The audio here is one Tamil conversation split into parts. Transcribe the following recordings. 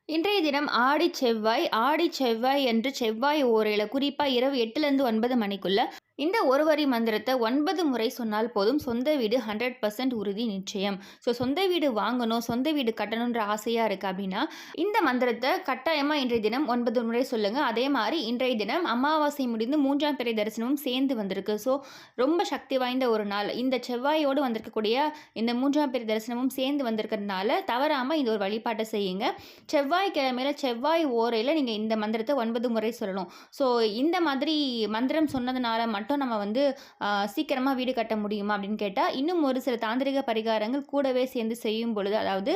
இன்றைய தினம் ஆடி செவ்வாய் என்று செவ்வாய் ஓரையில குறிப்பா இரவு 8லேருந்து 9 மணிக்குள்ள இந்த ஒரு வரி மந்திரத்த 9 முறை சொன்னால் போதும். சொந்த வீடு 100% உறுதி நிச்சயம். சொந்த வீடு வாங்கணும், சொந்த வீடு கட்டணுன்ற ஆசையா இருக்கு அப்படின்னா, இந்த மந்திரத்த கட்டாயமா இன்றைய தினம் 9 முறை சொல்லுங்க. அதே மாரி இன்றைய தினம் அமாவாசை முடிந்து 3ஆம் பிறை தரிசனமும் சேர்ந்து வந்திருக்கு. ரொம்ப சக்தி வாய்ந்த ஒரு நாள். இந்த செவ்வாயோடு வந்திருக்கக்கூடிய இந்த 3ஆம் பிறை தரிசனமும் சேர்ந்து வந்திருக்கிறதுனால, தவறாம இந்த ஒரு வழிபாட்ட செய்யுங்க. செவ்வாய்க்கிழமையில செவ்வாய் ஓரையில நீங்க இந்த மந்திரத்த 9 முறை சொல்லணும். இந்த மாதிரி மந்திரம் சொன்னதுனால மட்டும் நம்ம வந்து சீக்கிரமா வீடு கட்ட முடியுமா அப்படின்னு கேட்டா, இன்னும் ஒரு சில தாந்திரிக பரிகாரங்கள் கூடவே சேர்ந்து செய்யும் பொழுது, அதாவது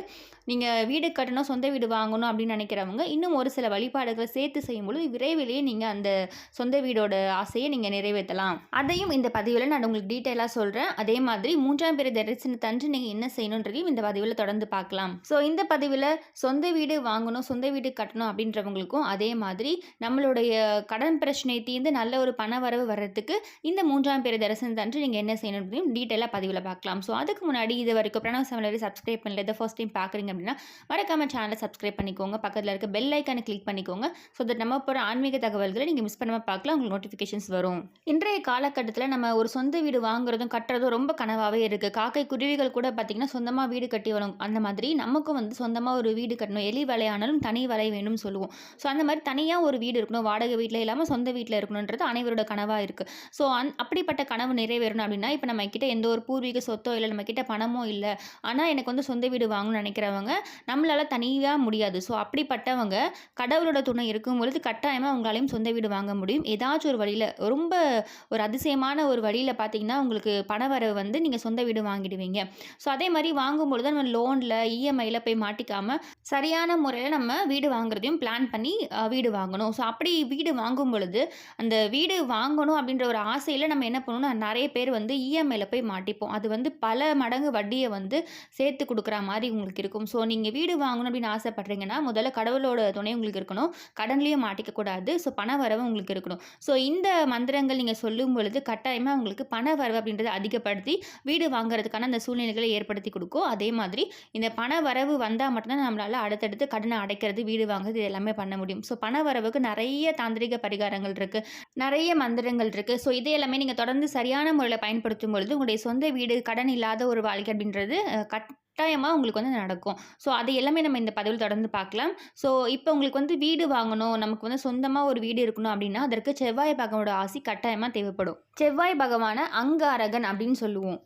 நீங்க வீடு கட்டணும், சொந்த வீடு வாங்கணும் அப்படின்னு நினைக்கிறவங்க, இன்னும் ஒரு சில வழிபாடுகளை சேர்த்து செய்யும்பொழுது, விரைவிலேயே நீங்க அந்த சொந்த வீடோட ஆசையை நீங்க நிறைவேற்றலாம். அதையும் இந்த பதிவுல நான் உங்களுக்கு டீட்டெயிலா சொல்றேன். அதே மாதிரி 3ஆம் பிறை தரிசனத்தன்று நீங்க என்ன செய்யணுன்றதையும் இந்த பதிவுல தொடர்ந்து பார்க்கலாம். இந்த பதிவுல சொந்த வீடு வாங்கணும், சொந்த வீடு கட்டணும் அப்படின்றவங்களுக்கும், அதே மாதிரி நம்மளுடைய கடன் பிரச்சனை தீர்ந்து நல்ல ஒரு பண வரவு வர்றதுக்கு இந்த 3ஆம் பிறை தரிசனத்தன்று நீங்க என்ன செய்யணும்னு டீட்டெயிலா பதிவுல பார்க்கலாம். அதுக்கு முன்னாடி இது வரைக்கும் பிரணவ் சமையலறை சப்ஸ்கிரைப் பண்ணல, இதை ஃபர்ஸ்ட் டைம் பார்க்குறீங்க அப்படின்னா மறக்காம சேனலை சப்ஸ்கிரைப் பண்ணிக்கோங்க. பக்கத்தில் இருக்க பெல் ஐக்கானை கிளிக் பண்ணிக்கோங்க. தட் நம்ம போகிற ஆன்மீக தகவல்களை நீங்கள் மிஸ் பண்ணாமல் பார்க்கலாம். உங்களுக்கு நோட்டிஃபிகேஷன்ஸ் வரும். இன்றைய காலகட்டத்தில் நம்ம ஒரு சொந்த வீடு வாங்குறதும் கட்டுறதும் ரொம்ப கனவாகவே இருக்குது. காக்கை குருவிகள் கூட பார்த்திங்கன்னா சொந்தமாக வீடு கட்டி வரும். அந்த மாதிரி நமக்கும் வந்து சொந்தமாக ஒரு வீடு கட்டணும். எலி வலையானாலும் தனி வலை வேணும்னு சொல்லுவோம். அந்த மாதிரி தனியாக ஒரு வீடு இருக்கணும், வாடகை வீட்டில் இல்லாமல் சொந்த வீட்டில் இருக்கணுன்றது அனைவரோட கனவாக இருக்குது. அப்படிப்பட்ட கனவு நிறைவேறணும் அப்படின்னா, இப்போ நம்ம கிட்ட எந்த ஒரு பூர்வீக சொத்தோ இல்லை, நம்ம கிட்ட பணமோ இல்லை, ஆனால் எனக்கு வந்து சொந்த வீடு வாங்கணும்னு நினைக்கிறவங்க நம்மளால தனியாக முடியாது. அப்படிப்பட்டவங்க கடவுளோட துணை இருக்கும் பொழுது கட்டாயமாக உங்களாலையும் சொந்த வீடு வாங்க முடியும். ஏதாச்சும் ஒரு வழியில், ரொம்ப ஒரு அதிசயமான ஒரு வழியில் பார்த்தீங்கன்னா உங்களுக்கு பணவரவு வந்து நீங்கள் சொந்த வீடு வாங்கிடுவீங்க. அதே மாதிரி வாங்கும்பொழுது நம்ம லோனில் இஎம்ஐயில் போய் மாட்டிக்காமல் சரியான முறையில் நம்ம வீடு வாங்குறதையும் பிளான் பண்ணி வீடு வாங்கணும். அப்படி வீடு வாங்கும் பொழுது அந்த வீடு வாங்கணும் அப்படின்ற ஒரு ஆசையில் நம்ம என்ன பண்ணணும்னா, நிறைய பேர் வந்து இஎம்ஐயில் போய் மாட்டிப்போம். அது வந்து பல மடங்கு வட்டியை வந்து சேர்த்து கொடுக்குற மாதிரி உங்களுக்கு இருக்கும். நீங்கள் வீடு வாங்கணும் அப்படின்னு ஆசைப்படுறீங்கன்னா, முதல்ல கடவுளோட துணை உங்களுக்கு இருக்கணும், கடன்லையும் மாட்டிக்கக்கூடாது, பண வரவு உங்களுக்கு இருக்கணும். இந்த மந்திரங்கள் நீங்கள் சொல்லும் பொழுது கட்டாயமாக உங்களுக்கு பண வரவு அப்படின்றத அதிகப்படுத்தி வீடு வாங்குறதுக்கான அந்த சூழ்நிலைகளை ஏற்படுத்தி கொடுக்கும். அதே மாதிரி இந்த பண வரவு வந்தால் மட்டும்தான் நம்மளால் அடுத்தடுத்து கடனை அடைக்கிறது, வீடு வாங்குறது, இது எல்லாமே பண்ண முடியும். பண வரவுக்கு நிறைய தாந்திரிக பரிகாரங்கள் இருக்குது, நிறைய மந்திரங்கள் இருக்குது. இது எல்லாமே நீங்கள் தொடர்ந்து சரியான முறையில் பயன்படுத்தும் பொழுது உங்களுடைய சொந்த வீடு, கடன் இல்லாத ஒரு வாழ்க்கை அப்படின்றது கட்டாயமாக உங்களுக்கு வந்து நடக்கும். அது எல்லாமே நம்ம இந்த பதிவில் தொடர்ந்து பார்க்கலாம். இப்போ உங்களுக்கு வந்து வீடு வாங்கணும், நமக்கு வந்து சொந்தமாக ஒரு வீடு இருக்கணும் அப்படின்னா, அதற்கு செவ்வாய் பகவானோட ஆசி கட்டாயமாக தேவைப்படும். செவ்வாய் பகவானை அங்காரகன் அப்படின்னு சொல்லுவோம்.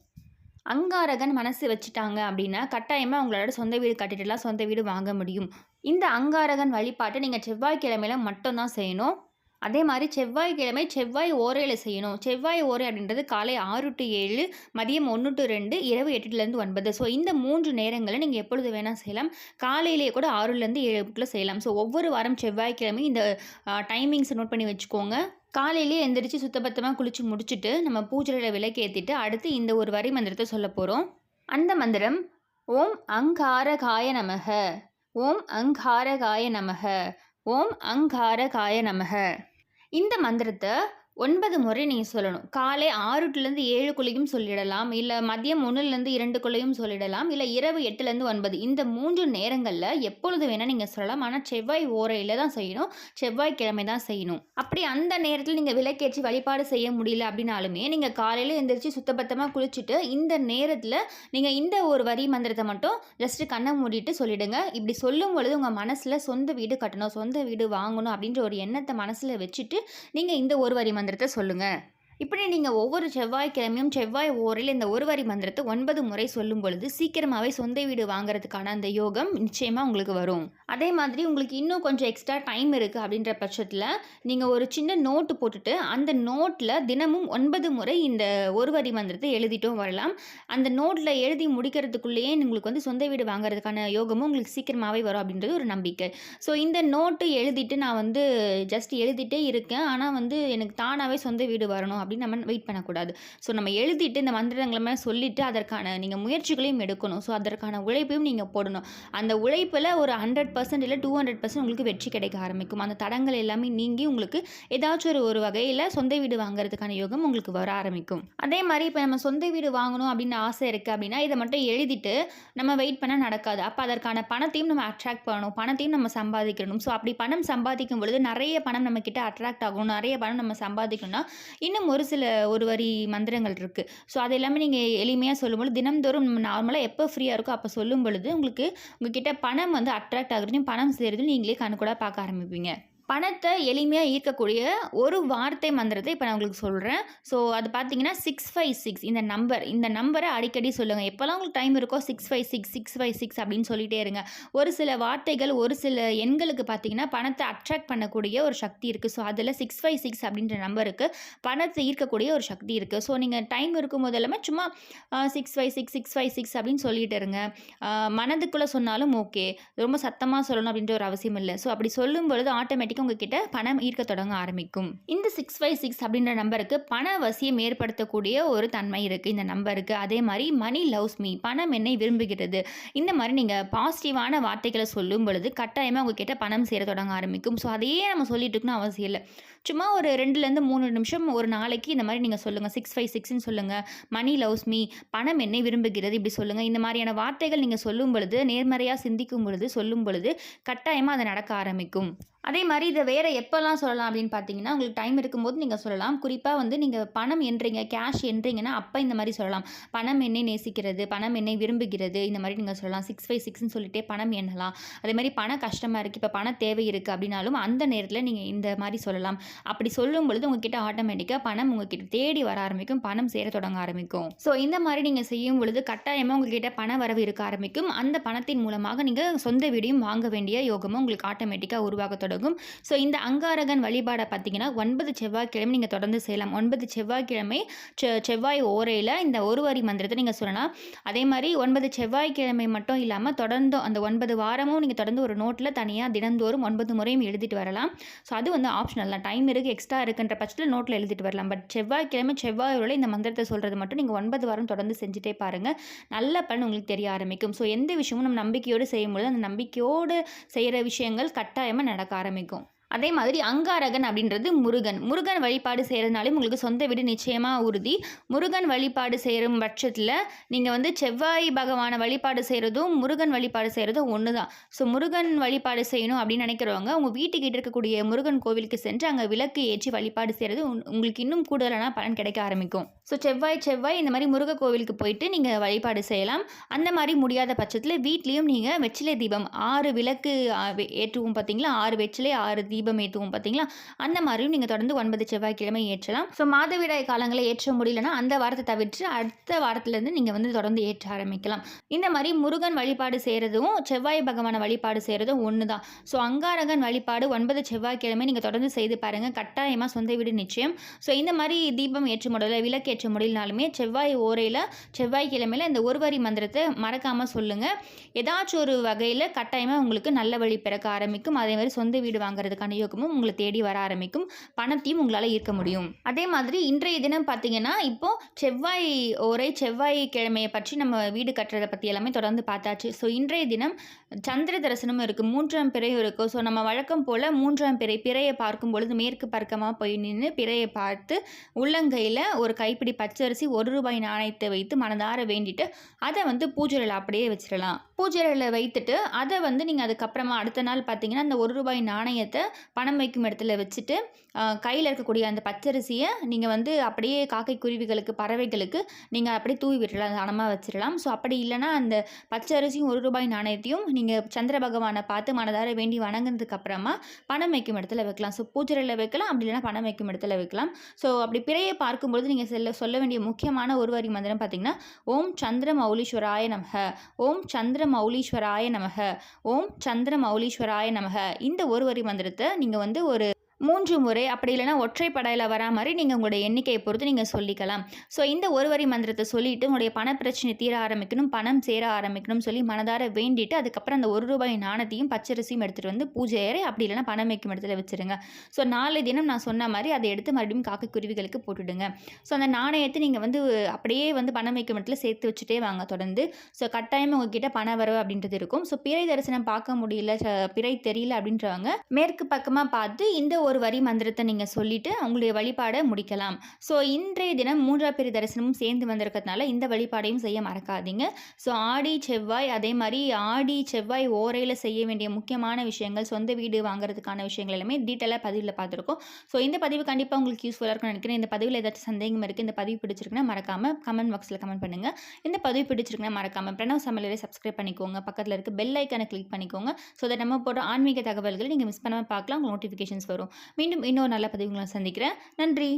அங்காரகன் மனசு வச்சுட்டாங்க அப்படின்னா கட்டாயமாக உங்களோட சொந்த வீடு கட்டிட்டுலாம் சொந்த வீடு வாங்க முடியும். இந்த அங்காரகன் வழிபாட்டை நீங்கள் செவ்வாய்க்கிழமையில மட்டும்தான் செய்யணும். அதே மாதிரி செவ்வாய்க்கிழமை செவ்வாய் ஓரையில் செய்யணும். செவ்வாய் ஓரை அப்படின்றது காலை 6 to 7, மதியம் 1 to 2, இரவு 8லேருந்து 9. இந்த 3 நேரங்களில் நீங்கள் எப்பொழுது வேணால் செய்யலாம். காலையிலேயே கூட 6லேருந்து 7க்குள்ளே செய்யலாம். ஒவ்வொரு வாரம் செவ்வாய்க்கிழமை இந்த டைமிங்ஸை நோட் பண்ணி வச்சுக்கோங்க. காலையிலேயே எந்திரிச்சு சுத்தபத்தமாக குளித்து முடிச்சுட்டு நம்ம பூஜையில் விளக்கேற்றிட்டு அடுத்து இந்த ஒரு வரி மந்திரத்தை சொல்ல போகிறோம். அந்த மந்திரம் ஓம் அங்காரகாய நமக, ஓம் அங்காரகாய நமக, ஓம் அங்காரகாய நமக. இந்த மந்திரத்தை 9 முறை நீங்கள் சொல்லணும். காலை 6 to 7க்குள்ளேயும் சொல்லிடலாம், இல்லை மதியம் 1லேருந்து 2க்குள்ளேயும் சொல்லிடலாம், இல்லை இரவு 8லேருந்து 9. இந்த 3 நேரங்களில் எப்பொழுது வேணால் நீங்கள் சொல்லலாம். ஆனால் செவ்வாய் ஓரையில் தான் செய்யணும், செவ்வாய்க்கிழமை தான் செய்யணும். அப்படி அந்த நேரத்தில் நீங்கள் விளக்கேற்றி வழிபாடு செய்ய முடியல அப்படின்னாலுமே நீங்கள் காலையில் எழுந்திரிச்சு சுத்தபத்தமாக குளிச்சுட்டு இந்த நேரத்தில் நீங்கள் இந்த ஒரு வரி மந்திரத்தை மட்டும் ஜஸ்ட்டு கண்ணை மூடிட்டு சொல்லிடுங்க. இப்படி சொல்லும் பொழுது உங்கள் மனசில் சொந்த வீடு கட்டணும், சொந்த வீடு வாங்கணும் அப்படின்ற ஒரு எண்ணத்தை மனசில் வச்சுட்டு நீங்கள் இந்த ஒரு வரி மந்திரத்தை சொல்லுங்க. இப்படி நீங்கள் ஒவ்வொரு செவ்வாய்க்கிழமையும் செவ்வாய் ஓரையில் இந்த ஒரு வரி மந்திரத்தை 9 முறை சொல்லும் பொழுது சீக்கிரமாகவே சொந்த வீடு வாங்குறதுக்கான அந்த யோகம் நிச்சயமாக உங்களுக்கு வரும். அதே மாதிரி உங்களுக்கு இன்னும் கொஞ்சம் எக்ஸ்ட்ரா டைம் இருக்குது அப்படின்ற பட்சத்தில் நீங்கள் ஒரு சின்ன நோட்டு போட்டுட்டு அந்த நோட்டில் தினமும் 9 முறை இந்த ஒரு வரி மந்திரத்தை எழுதிட்டும் வரலாம். அந்த நோட்டில் எழுதி முடிக்கிறதுக்குள்ளேயே உங்களுக்கு வந்து சொந்த வீடு வாங்குறதுக்கான யோகமும் உங்களுக்கு சீக்கிரமாகவே வரும் அப்படின்றது ஒரு நம்பிக்கை. இந்த நோட்டு எழுதிட்டு நான் வந்து ஜஸ்ட் எழுதிட்டே இருக்கேன், ஆனால் வந்து எனக்கு தானாகவே சொந்த வீடு வரணும் அப்படின்னு நம்ம வெயிட் பண்ணக்கூடாது. ஸோ நம்ம எழுதிட்டு இந்த மந்திரங்களுமே சொல்லிவிட்டு அதற்கான நீங்கள் முயற்சிகளையும் எடுக்கணும். ஸோ அதற்கான உழைப்பையும் நீங்கள் போடணும். அந்த உழைப்பில் ஒரு 100% இல்லை 200% உங்களுக்கு வெற்றி கிடைக்க ஆரம்பிக்கும். அந்த தடங்கள் எல்லாமே நீங்கி உங்களுக்கு ஏதாச்சும் ஒரு வகையில் சொந்த வீடு வாங்குறதுக்கான யோகம் உங்களுக்கு வர ஆரம்பிக்கும். அதே மாதிரி இப்போ நம்ம சொந்த வீடு வாங்கணும் அப்படின்னு ஆசை இருக்குது அப்படின்னா இதை மட்டும் எழுதிட்டு நம்ம வெயிட் பண்ணால் நடக்காது. அப்போ அதற்கான பணத்தையும் நம்ம அட்ராக்ட் பண்ணணும், பணத்தையும் நம்ம சம்பாதிக்கணும். ஸோ அப்படி பணம் சம்பாதிக்கும் பொழுது நிறைய பணம் நம்ம கிட்ட அட்ராக்ட் ஆகணும், நிறைய பணம் நம்ம சம்பாதிக்கணும்னா இன்னும் ஒரு சில ஒரு வரி மந்திரங்கள் இருக்குது. ஸோ அது எல்லாமே நீங்கள் எளிமையாக சொல்லும்போது தினம்தோறும் நம்ம நார்மலாக எப்போ ஃப்ரீயாக இருக்கோ அப்போ சொல்லும் பொழுது உங்களுக்கு உங்ககிட்ட பணம் வந்து அட்ராக்ட் ஆகுறதையும் பணம் சேருறதையும் நீங்களே கண்கூட பார்க்க ஆரம்பிப்பீங்க. பணத்தை எளிமையாக ஈர்க்கக்கூடிய ஒரு வார்த்தை மந்திரத்தை இப்போ நான் உங்களுக்கு சொல்கிறேன். ஸோ அது பார்த்தீங்கன்னா 656 இந்த நம்பரை அடிக்கடி சொல்லுங்கள். எப்போல்லாம் உங்களுக்கு டைம் இருக்கோ 656 656 அப்படின்னு சொல்லிகிட்டே இருங்க. ஒரு சில வார்த்தைகள் ஒரு சில எண்களுக்கு பார்த்தீங்கன்னா பணத்தை அட்ராக்ட் பண்ணக்கூடிய ஒரு சக்தி இருக்குது. ஸோ அதில் 656 அப்படின்ற நம்பருக்கு பணத்தை ஈர்க்கக்கூடிய ஒரு சக்தி இருக்குது. ஸோ நீங்கள் டைம் இருக்கும் போது எல்லாமே சும்மா 656 656 அப்படின்னு சொல்லிகிட்டு இருங்க. மனதுக்குள்ளே சொன்னாலும் ஓகே, ரொம்ப சத்தமாக சொல்லணும் அப்படின்ற ஒரு அவசியம் இல்லை. ஸோ அப்படி சொல்லும் பொழுது ஆட்டோமேட்டிக்காக உங்ககிட்ட பணம் ஈர்க்க தொடங்க ஆரம்பிக்கும். இந்த 656 அப்படின்ற நம்பருக்கு பண வசியம் ஏற்படுத்தக்கூடிய ஒரு தன்மை இருக்குது இந்த நம்பருக்கு. அதே மாதிரி மணி லவ்ஸ் மீ, பணம் என்னை விரும்புகிறது, இந்த மாதிரி நீங்கள் பாசிட்டிவான வார்த்தைகளை சொல்லும் பொழுது கட்டாயமாக உங்ககிட்ட பணம் சேர தொடங்க ஆரம்பிக்கும். ஸோ அதையே நம்ம சொல்லிட்டு இருக்கணும் அவசியம் இல்லை. சும்மா ஒரு 2லேருந்து 3 நிமிஷம் ஒரு நாளைக்கு இந்த மாதிரி நீங்கள் சொல்லுங்கள். 656ன்னு சொல்லுங்கள், மணி லவ்ஸ் மீ, பணம் என்னை விரும்புகிறது இப்படி சொல்லுங்கள். இந்த மாதிரியான வார்த்தைகள் நீங்கள் சொல்லும் பொழுது, நேர்மறையாக சிந்திக்கும் பொழுது, சொல்லும் பொழுது கட்டாயமாக அது நடக்க ஆரம்பிக்கும். அதே மாதிரி இதை வேறு எப்போல்லாம் சொல்லலாம் அப்படின்னு பார்த்தீங்கன்னா உங்களுக்கு டைம் இருக்கும்போது நீங்கள் சொல்லலாம். குறிப்பாக வந்து நீங்கள் பணம் என்றீங்க, கேஷ் என்றீங்கன்னா அப்போ இந்த மாதிரி சொல்லலாம். பணம் என்னை நேசிக்கிறது, பணம் என்னை விரும்புகிறது, இந்த மாதிரி நீங்கள் சொல்லலாம். 656ன்னு சொல்லிட்டே பணம் எண்ணலாம். அதே மாதிரி பணம் கஷ்டமாக இருக்குது, இப்போ பண தேவை இருக்குது அப்படின்னாலும் அந்த நேரத்தில் நீங்கள் இந்த மாதிரி சொல்லலாம். அப்படி சொல்லும் பொழுது உங்ககிட்ட ஆட்டோமேட்டிக்காக பணம் உங்ககிட்ட தேடி வர ஆரம்பிக்கும், பணம் சேர தொடங்க ஆரம்பிக்கும். ஸோ இந்த மாதிரி நீங்கள் செய்யும் பொழுது கட்டாயமாக உங்ககிட்ட பண வரவு இருக்க ஆரம்பிக்கும். அந்த பணத்தின் மூலமாக நீங்கள் சொந்த வீடையும் வாங்க வேண்டிய யோகமும் உங்களுக்கு ஆட்டோமேட்டிக்காக உருவாக தொடங்கும். ஸோ இந்த அங்காரகன் வழிபாடை பார்த்தீங்கன்னா 9 செவ்வாய்க்கிழமை நீங்கள் தொடர்ந்து செய்யலாம். 9 செவ்வாய்க்கிழமை செவ்வாய் ஓரையில் இந்த ஒரு வரி மந்திரத்தை நீங்கள் சொல்லலாம். அதே மாதிரி 9 செவ்வாய்க்கிழமை மட்டும் இல்லாமல் தொடர்ந்து அந்த 9 வாரமும் நீங்கள் தொடர்ந்து ஒரு நோட்டில் தனியாக தினந்தோறும் 9 முறையும் எழுதிட்டு வரலாம். ஸோ அது வந்து ஆப்ஷனல் தான். டைம் இருக்குது, எக்ஸ்ட்ரா இருக்குன்ற பட்சத்தில் நோட்டில் எழுதிட்டு வரலாம். பட் செவ்வாய்க்கிழமை செவ்வாய் ஓரையில் இந்த மந்திரத்தை சொல்கிறது மட்டும் நீங்கள் 9 வாரம் தொடர்ந்து செஞ்சுட்டே பாருங்கள். நல்ல பலன் உங்களுக்கு தெரிய ஆரம்பிக்கும். ஸோ எந்த விஷயமும் நம்ம நம்பிக்கையோடு செய்யும்போது அந்த நம்பிக்கையோடு செய்கிற விஷயங்கள் கட்டாயமாக நடக்க ஆரம்பிக்கும். அதே மாதிரி அங்காரகன் அப்படின்றது முருகன் வழிபாடு செய்கிறதுனாலே உங்களுக்கு சொந்த வீடு நிச்சயமாக உறுதி. முருகன் வழிபாடு செய்கிற பட்சத்தில் நீங்கள் வந்து செவ்வாய் பகவானை வழிபாடு செய்கிறதும் முருகன் வழிபாடு செய்கிறதும் ஒன்று தான். ஸோ முருகன் வழிபாடு செய்யணும் அப்படின்னு நினைக்கிறவங்க உங்கள் வீட்டுக்கிட்ட இருக்கக்கூடிய முருகன் கோவிலுக்கு சென்று அங்கே விளக்கு ஏற்றி வழிபாடு செய்கிறது உங்களுக்கு இன்னும் கூடுதலான பலன் கிடைக்க ஆரம்பிக்கும். ஸோ செவ்வாய் இந்த மாதிரி முருக கோவிலுக்கு போயிட்டு நீங்கள் வழிபாடு செய்யலாம். அந்த மாதிரி முடியாத பட்சத்தில் வீட்லேயும் நீங்கள் வெற்றிலை தீபம் 6 விளக்கு ஏற்றுவோம் பார்த்தீங்களா, 6 வெற்றிலை 6 தீபம் ஏற்றுவோம் பார்த்தீங்களா, அந்த மாதிரியும் நீங்கள் தொடர்ந்து 9 செவ்வாய்க்கிழமை ஏற்றலாம். ஸோ மாதவிடாய் காலங்களில் ஏற்ற முடியலன்னா அந்த வாரத்தை தவிர்த்து அடுத்த வாரத்துலேருந்து நீங்கள் வந்து தொடர்ந்து ஏற்ற ஆரம்பிக்கலாம். இந்த மாதிரி முருகன் வழிபாடு செய்கிறதும் செவ்வாய் பகவானை வழிபாடு செய்கிறதும் ஒன்று தான். ஸோ அங்காரகன் வழிபாடு 9 செவ்வாய்க்கிழமை நீங்கள் தொடர்ந்து செய்து பாருங்கள், கட்டாயமாக சொந்த வீடு நிச்சயம். ஸோ இந்த மாதிரி தீபம் ஏற்ற முடியல, விளக்கு ஏற்ற முடியலனாலுமே செவ்வாய் ஓரையில் செவ்வாய்க்கிழமையில் இந்த ஒரு வரி மந்திரத்தை மறக்காமல் சொல்லுங்கள். ஏதாச்சும் ஒரு வகையில் கட்டாயமாக உங்களுக்கு நல்ல வழி பிறக்க ஆரம்பிக்கும். அதே மாதிரி சொந்த வீடு வாங்குறதுக்கான யோகமும் உங்களை தேடி வர ஆரம்பிக்கும், பணத்தையும் உங்களால் ஈர்க்க முடியும். அதே மாதிரி இன்றைய தினம் பார்த்தீங்கன்னா இப்போ செவ்வாய் ஓரை செவ்வாய்க்கிழமையை பற்றி நம்ம வீடு கட்டுறதை பற்றி எல்லாமே தொடர்ந்து பார்த்தாச்சு. ஸோ இன்றைய தினம் சந்திர தரிசனமும் இருக்குது, 3ஆம் பிறையும் இருக்குது. ஸோ நம்ம வழக்கம் போல் 3ஆம் பிறையை பார்க்கும் பொழுது மேற்கு பக்கமாக போய் நின்று பிறையை பார்த்து உள்ளங்கையில் ஒரு கைப்பிடி பச்சரிசி 1 ரூபாய் நாணயத்தை வைத்து மனதார வேண்டிட்டு அதை வந்து பூஜையில் அப்படியே வச்சிடலாம். பூஜையில் வைத்துட்டு அதை வந்து நீங்கள் அதுக்கப்புறமா அடுத்த நாள் பார்த்தீங்கன்னா அந்த 1 ரூபாய் நாணயத்தை பணம் வைக்கும் இடத்துல வச்சுட்டு கையில் இருக்கக்கூடிய அந்த பச்சரிசியை நீங்கள் வந்து அப்படியே காக்கை குருவிகளுக்கு பறவைகளுக்கு நீங்கள் அப்படியே தூவி விட்டுடலாம், தானமாக வச்சிடலாம். ஸோ அப்படி இல்லைனா அந்த பச்சரிசியும் 1 ரூபாய் நாணயத்தையும் நீங்கள் சந்திர பகவானை பார்த்து மனதார வேண்டி வணங்கினதுக்கு அப்புறமா பணம் வைக்கும் இடத்துல வைக்கலாம். ஸோ பூஜையில் வைக்கலாம், அப்படி இல்லைனா பணம் வைக்கும் இடத்துல வைக்கலாம். ஸோ அப்படி பிறையை பார்க்கும்பொழுது நீங்கள் சொல்ல வேண்டிய முக்கியமான ஒரு வரி மந்திரம் பார்த்தீங்கன்னா ஓம் சந்திர மௌலீஸ்வராய நமக, ஓம் சந்திர மௌலீஸ்வராய நமக, ஓம் சந்திர மௌலீஸ்வராய நமக. இந்த ஒரு வரி மந்திரத்தை நீங்கள் வந்து ஒரு 3 முறை அப்படி இல்லைன்னா ஒற்றைப்படையில் வரா மாதிரி நீங்கள் உங்களுடைய எண்ணிக்கையை பொறுத்து நீங்கள் சொல்லிக்கலாம். ஸோ இந்த ஒரு வரி மந்திரத்தை சொல்லிட்டு உங்களுடைய பண பிரச்சனை தீர ஆரம்பிக்கணும், பணம் சேர ஆரம்பிக்கணும்னு சொல்லி மனதார வேண்டிட்டு அதுக்கப்புறம் அந்த ₹1 நாணயத்தையும் பச்சரிசியும் எடுத்துகிட்டு வந்து பூஜை அறை அப்படி இல்லைன்னா பணம் வைக்கும் இடத்துல வச்சுருங்க. ஸோ நாளை தினம் நான் சொன்ன மாதிரி அதை எடுத்து மறுபடியும் காக்கை குருவிகளுக்கு போட்டுடுங்க. ஸோ அந்த நாணயத்தை நீங்கள் அப்படியே பணம் வைக்கும் இடத்துல சேர்த்து வச்சுட்டே வாங்க தொடர்ந்து. ஸோ கட்டாயமாக உங்ககிட்ட பண வரவு அப்படின்றது இருக்கும். ஸோ பிறை தரிசனம் பார்க்க முடியல, பிறை தெரியல அப்படின்றவங்க மேற்கு பக்கமாக பார்த்து இந்த ஒரு வரி மந்திரத்தை நீங்கள் சொல்லிவிட்டு உங்களுடைய வழிபாடை முடிக்கலாம். ஸோ இன்றைய தினம் 3ஆம் பிறை தரிசனமும் சேர்ந்து வந்திருக்கிறதுனால இந்த வழிபாடையும் செய்ய மறக்காதீங்க. ஸோ ஆடி செவ்வாய் அதே மாதிரி ஆடி செவ்வாய் ஓரையில் செய்ய வேண்டிய முக்கியமான விஷயங்கள், சொந்த வீடு வாங்குறதுக்கான விஷயங்கள் எல்லாமே டீட்டெயிலாக பதிவில் பார்த்துருக்கோம். ஸோ இந்த பதிவு கண்டிப்பாக உங்களுக்கு யூஸ்ஃபுல்லாக இருக்கும்னு நினைக்கிறேன். இந்த பதிவில் ஏதாச்சும் சந்தேகம் இருக்குது, இந்த பதிவு பிடிச்சிருக்குன்னா மறக்காமல் கமெண்ட் பாக்ஸில் கமெண்ட் பண்ணுங்கள். இந்த பதிவு பிடிச்சிருக்குன்னா மறக்காமல் பிரணவ் சமையலை சப்ஸ்கிரைப் பண்ணிக்கோங்க. பக்கத்தில் இருக்க பெல் ஐக்கானை கிளிக் பண்ணிக்கோங்க. ஸோ அதை நம்ம போடுற ஆன்மீக தகவல்களை நீங்கள் மிஸ் பண்ணாமல் பார்க்கலாம். உங்களுக்கு நோட்டிஃபிகேஷன்ஸ் வரும். மீண்டும் இன்னொரு நல்ல பதிவுகளை சந்திக்கிறேன். நன்றி.